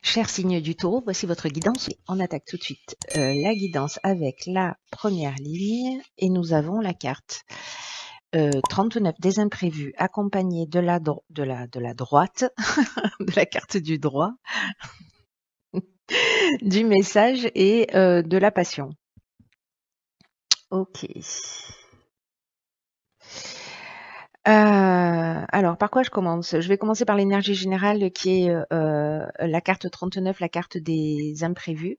Cher signe du taureau, voici votre guidance. On attaque tout de suite la guidance avec la première ligne et nous avons la carte 39 des imprévus accompagnée de la droite, de la carte du droit, du message et de la passion. Ok. Alors, par quoi je commence? Je vais commencer par l'énergie générale qui est la carte 39, la carte des imprévus.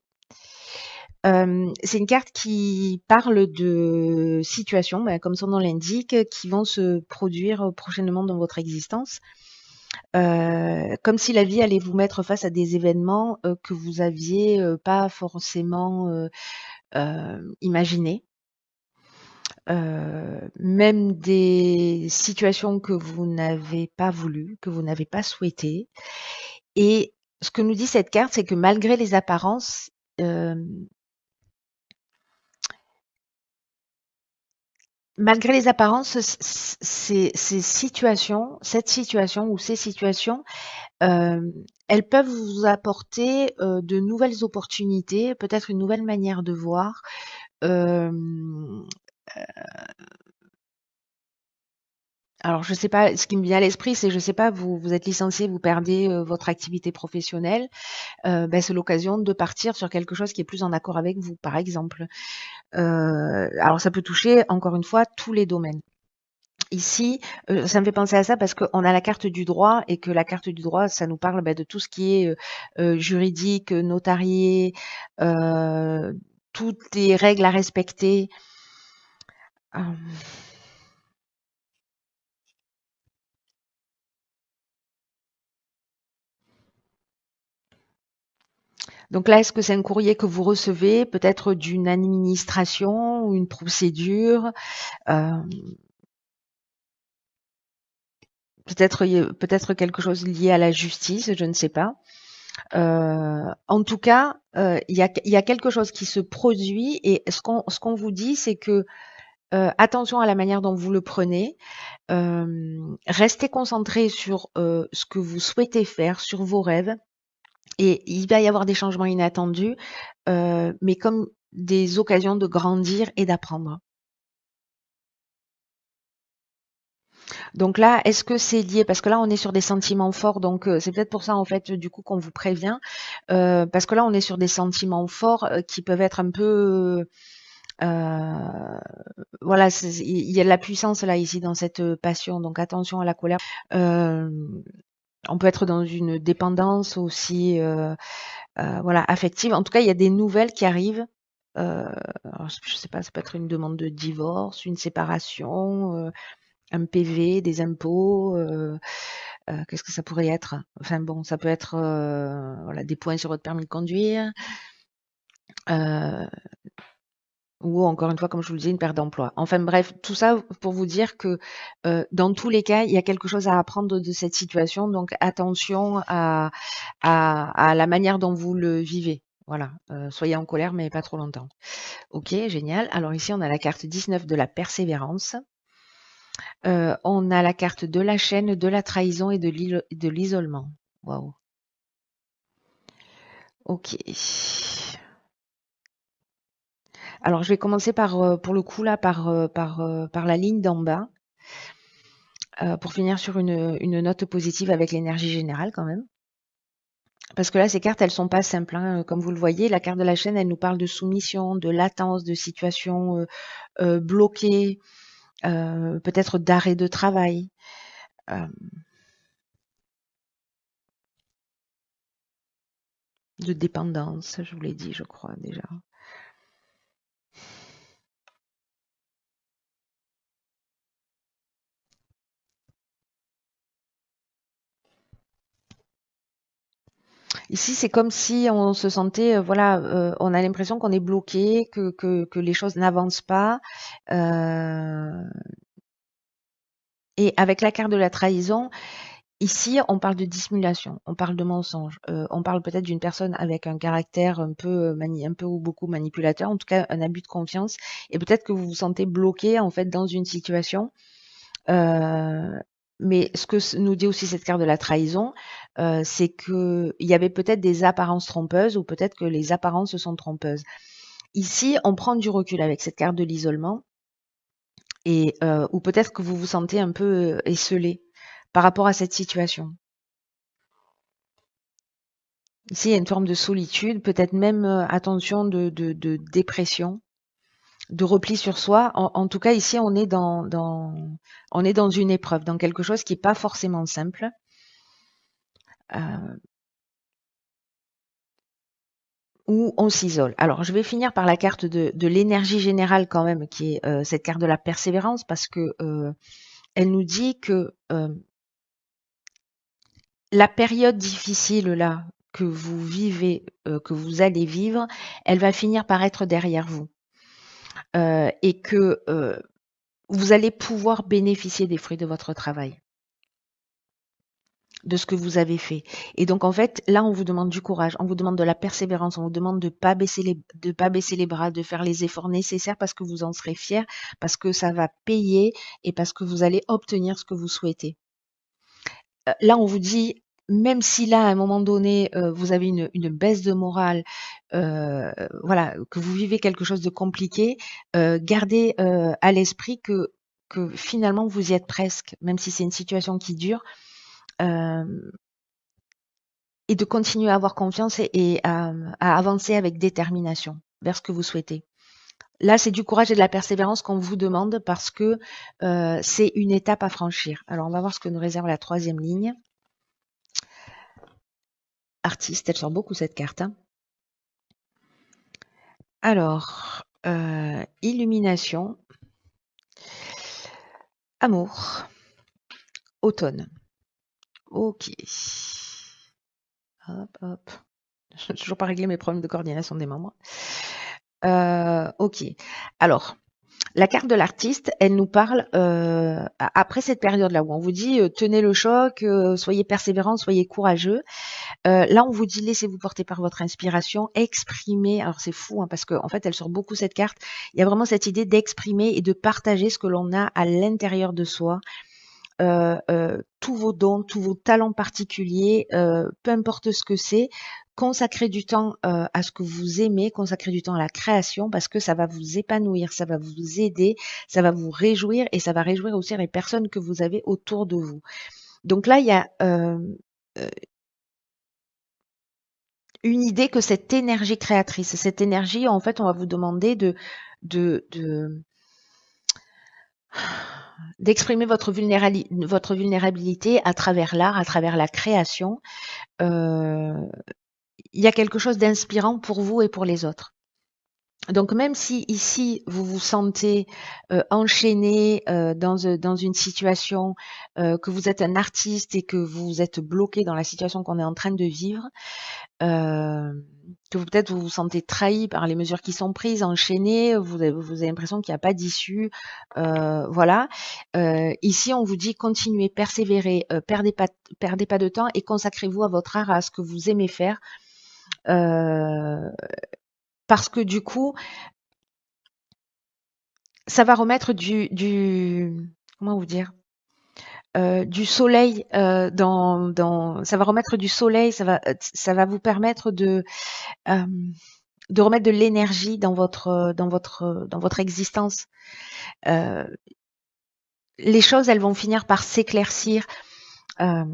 C'est une carte qui parle de situations, comme son nom l'indique, qui vont se produire prochainement dans votre existence. Comme si la vie allait vous mettre face à des événements que vous aviez pas forcément imaginés. Même des situations que vous n'avez pas voulu, que vous n'avez pas souhaité. Et ce que nous dit cette carte, c'est que malgré les apparences, malgré les apparences, cette situation ou ces situations, elles peuvent vous apporter de nouvelles opportunités, peut-être une nouvelle manière de voir. Euh, Alors, je sais pas, ce qui me vient à l'esprit, c'est, je sais pas, vous êtes licencié, vous perdez votre activité professionnelle, c'est l'occasion de partir sur quelque chose qui est plus en accord avec vous, par exemple. Alors, ça peut toucher, encore une fois, tous les domaines. Ici, ça me fait penser à ça parce qu'on a la carte du droit et que la carte du droit, ça nous parle de tout ce qui est juridique, notarié, euh, toutes les règles à respecter. Euh, Donc là, est-ce que c'est un courrier que vous recevez, peut-être d'une administration ou une procédure, euh, peut-être quelque chose lié à la justice, je ne sais pas. En tout cas, il y a quelque chose qui se produit et ce qu'on vous dit, c'est que attention à la manière dont vous le prenez. Restez concentré sur ce que vous souhaitez faire, sur vos rêves. Et il va y avoir des changements inattendus, mais comme des occasions de grandir et d'apprendre. Donc là, est-ce que c'est lié? Parce que là, on est sur des sentiments forts, donc c'est peut-être pour ça, en fait, du coup, qu'on vous prévient. Parce que là, on est sur des sentiments forts qui peuvent être un peu... euh, voilà, il y a de la puissance là, ici, dans cette passion, donc attention à la colère. Euh, on peut être dans une dépendance aussi, voilà, affective. En tout cas, il y a des nouvelles qui arrivent. Alors, je sais pas, ça peut être une demande de divorce, une séparation, un PV, des impôts. Qu'est-ce que ça pourrait être? Enfin bon, ça peut être voilà, des points sur votre permis de conduire. Euh, ou encore une fois, comme je vous le disais, une perte d'emploi. Enfin bref, tout ça pour vous dire que dans tous les cas, il y a quelque chose à apprendre de cette situation. Donc attention à la manière dont vous le vivez. Voilà, soyez en colère, mais pas trop longtemps. Ok, génial. Alors ici, on a la carte 19 de la persévérance. On a la carte de la chaîne, de la trahison et de l'isolement. Waouh. Ok. Alors je vais commencer par, pour le coup là, par la ligne d'en bas, pour finir sur une note positive avec l'énergie générale quand même. Parce que là, ces cartes, elles sont pas simples, hein. Comme vous le voyez, la carte de la chaîne, elle nous parle de soumission, de latence, de situation bloquée, peut-être d'arrêt de travail. euh, de dépendance, je vous l'ai dit, je crois déjà. Ici, c'est comme si on se sentait, voilà, on a l'impression qu'on est bloqué, que les choses n'avancent pas. Euh, et avec la carte de la trahison, ici, on parle de dissimulation, on parle de mensonge, on parle peut-être d'une personne avec un caractère un peu, un peu ou beaucoup manipulateur, en tout cas un abus de confiance. Et peut-être que vous vous sentez bloqué en fait dans une situation. Mais ce que nous dit aussi cette carte de la trahison, c'est qu'il y avait peut-être des apparences trompeuses ou peut-être que les apparences sont trompeuses. Ici, on prend du recul avec cette carte de l'isolement et ou peut-être que vous vous sentez un peu esseulé par rapport à cette situation. Ici, il y a une forme de solitude, peut-être même attention de dépression, de repli sur soi. En tout cas, ici, on est dans une épreuve, dans quelque chose qui n'est pas forcément simple. Euh, où on s'isole. Alors, je vais finir par la carte de l'énergie générale quand même, qui est cette carte de la persévérance, parce que elle nous dit que la période difficile là que vous vivez, que vous allez vivre, elle va finir par être derrière vous. Et que vous allez pouvoir bénéficier des fruits de votre travail, de ce que vous avez fait. Et donc en fait, là, on vous demande du courage, on vous demande de la persévérance, on vous demande de pas baisser les bras, de faire les efforts nécessaires parce que vous en serez fiers, parce que ça va payer et parce que vous allez obtenir ce que vous souhaitez. Là, on vous dit, même si là, à un moment donné, vous avez une baisse de morale, voilà, que vous vivez quelque chose de compliqué, gardez à l'esprit que finalement vous y êtes presque, même si c'est une situation qui dure. Euh, et de continuer à avoir confiance et à avancer avec détermination vers ce que vous souhaitez. Là, c'est du courage et de la persévérance qu'on vous demande parce que c'est une étape à franchir. Alors, on va voir ce que nous réserve la troisième ligne. Artiste, elle sort beaucoup cette carte. Hein. Alors, illumination, amour, automne. Ok. Hop, hop. Je n'ai toujours pas réglé mes problèmes de coordination des membres. Ok. Alors, la carte de l'artiste, elle nous parle après cette période-là où on vous dit tenez le choc, soyez persévérants, soyez courageux. Là, on vous dit laissez-vous porter par votre inspiration, exprimez. Alors c'est fou hein, parce qu'en fait, elle sort beaucoup cette carte. Il y a vraiment cette idée d'exprimer et de partager ce que l'on a à l'intérieur de soi. Tous vos dons, tous vos talents particuliers, peu importe ce que c'est, consacrez du temps à ce que vous aimez, consacrez du temps à la création parce que ça va vous épanouir, ça va vous aider, ça va vous réjouir et ça va réjouir aussi les personnes que vous avez autour de vous. Donc là, il y a une idée que cette énergie créatrice, cette énergie, en fait, on va vous demander de d'exprimer votre vulnérabilité à travers l'art, à travers la création. Il y a quelque chose d'inspirant pour vous et pour les autres. Donc même si ici vous vous sentez enchaîné dans une situation, que vous êtes un artiste et que vous êtes bloqué dans la situation qu'on est en train de vivre, que peut-être vous vous sentez trahi par les mesures qui sont prises, enchaîné, vous avez l'impression qu'il n'y a pas d'issue, voilà. Ici, on vous dit continuez, persévérez, perdez pas de temps et consacrez-vous à votre art, à ce que vous aimez faire, parce que du coup, ça va remettre comment vous dire? Du soleil ça va remettre du soleil, ça va vous permettre euh, de remettre de l'énergie dans votre existence. Euh, les choses, elles vont finir par s'éclaircir. Euh,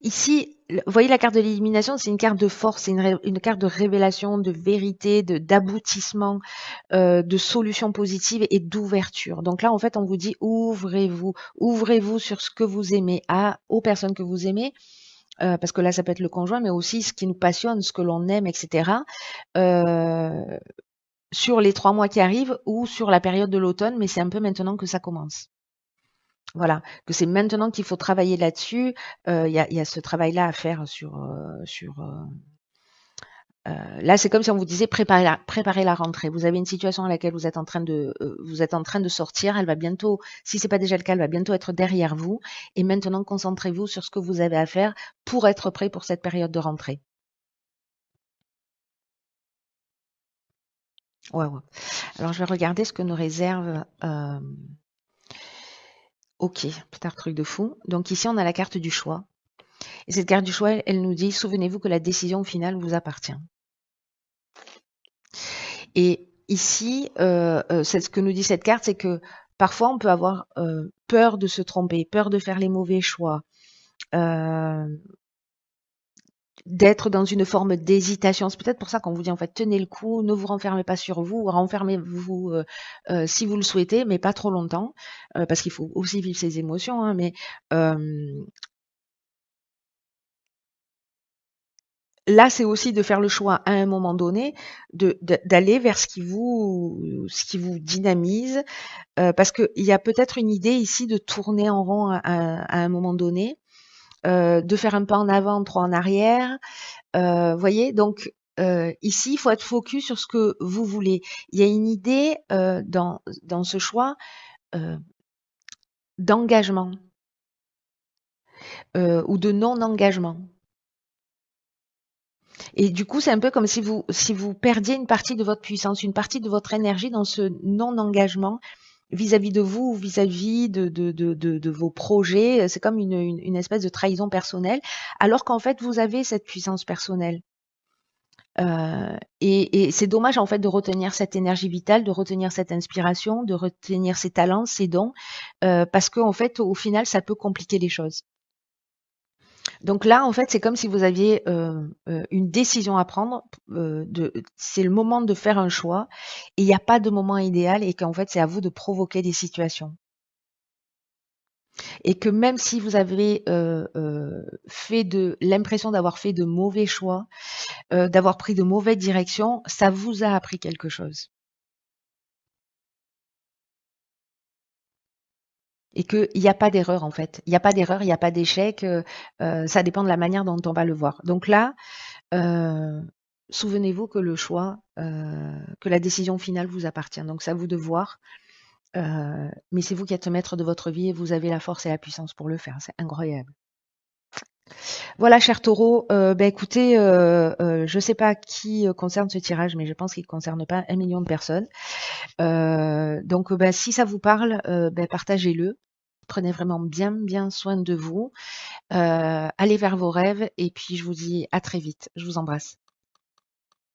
Ici, vous voyez la carte de l'élimination, c'est une carte de force, c'est une carte de révélation, de vérité, d'aboutissement, de solutions positives et d'ouverture. Donc là, en fait, on vous dit ouvrez-vous sur ce que vous aimez, aux personnes que vous aimez, parce que là, ça peut être le conjoint, mais aussi ce qui nous passionne, ce que l'on aime, etc. Euh, sur les 3 mois qui arrivent ou sur la période de l'automne, mais c'est un peu maintenant que ça commence. Voilà, que c'est maintenant qu'il faut travailler là-dessus. Il y a ce travail-là à faire là, c'est comme si on vous disait préparer la rentrée. Vous avez une situation à laquelle vous êtes en train de sortir. Elle va bientôt, si c'est pas déjà le cas, elle va bientôt être derrière vous. Et maintenant, concentrez-vous sur ce que vous avez à faire pour être prêt pour cette période de rentrée. Ouais, ouais. Alors, je vais regarder ce que nous réserve. OK, putain, truc de fou. Donc ici, on a la carte du choix. Et cette carte du choix, elle nous dit, souvenez-vous que la décision finale vous appartient. Et ici, c'est ce que nous dit cette carte, c'est que parfois on peut avoir peur de se tromper, peur de faire les mauvais choix, euh, d'être dans une forme d'hésitation. C'est peut-être pour ça qu'on vous dit en fait, tenez le coup, ne vous renfermez pas sur vous, renfermez-vous si vous le souhaitez, mais pas trop longtemps, parce qu'il faut aussi vivre ses émotions, hein, mais là, c'est aussi de faire le choix à un moment donné d'aller vers ce qui vous dynamise, parce qu'il y a peut-être une idée ici de tourner en rond à un moment donné, de faire un pas en avant, trois en arrière. Voyez, donc ici, il faut être focus sur ce que vous voulez. Il y a une idée dans ce choix euh, d'engagement ou de non-engagement. Et du coup, c'est un peu comme si vous perdiez une partie de votre puissance, une partie de votre énergie dans ce non-engagement vis-à-vis de vous, vis-à-vis de vos projets. C'est comme une espèce de trahison personnelle, alors qu'en fait, vous avez cette puissance personnelle. Et c'est dommage en fait de retenir cette énergie vitale, de retenir cette inspiration, de retenir ces talents, ces dons, parce qu'en fait, au final, ça peut compliquer les choses. Donc là, en fait, c'est comme si vous aviez une décision à prendre. C'est le moment de faire un choix, et il n'y a pas de moment idéal, et qu'en fait, c'est à vous de provoquer des situations. Et que même si vous avez fait l'impression d'avoir fait de mauvais choix, d'avoir pris de mauvaises directions, ça vous a appris quelque chose. Et qu'il n'y a pas d'erreur en fait. Il n'y a pas d'erreur, il n'y a pas d'échec. Ça dépend de la manière dont on va le voir. Donc là, euh, souvenez-vous que le choix, que la décision finale vous appartient. Donc c'est à vous de voir. Mais c'est vous qui êtes maître de votre vie et vous avez la force et la puissance pour le faire. C'est incroyable. Voilà, cher taureau, ben écoutez, je ne sais pas qui concerne ce tirage, mais je pense qu'il ne concerne pas 1 million de personnes. Donc, ben, si ça vous parle, ben, partagez-le. Prenez vraiment bien, bien soin de vous. Allez vers vos rêves et puis je vous dis à très vite. Je vous embrasse.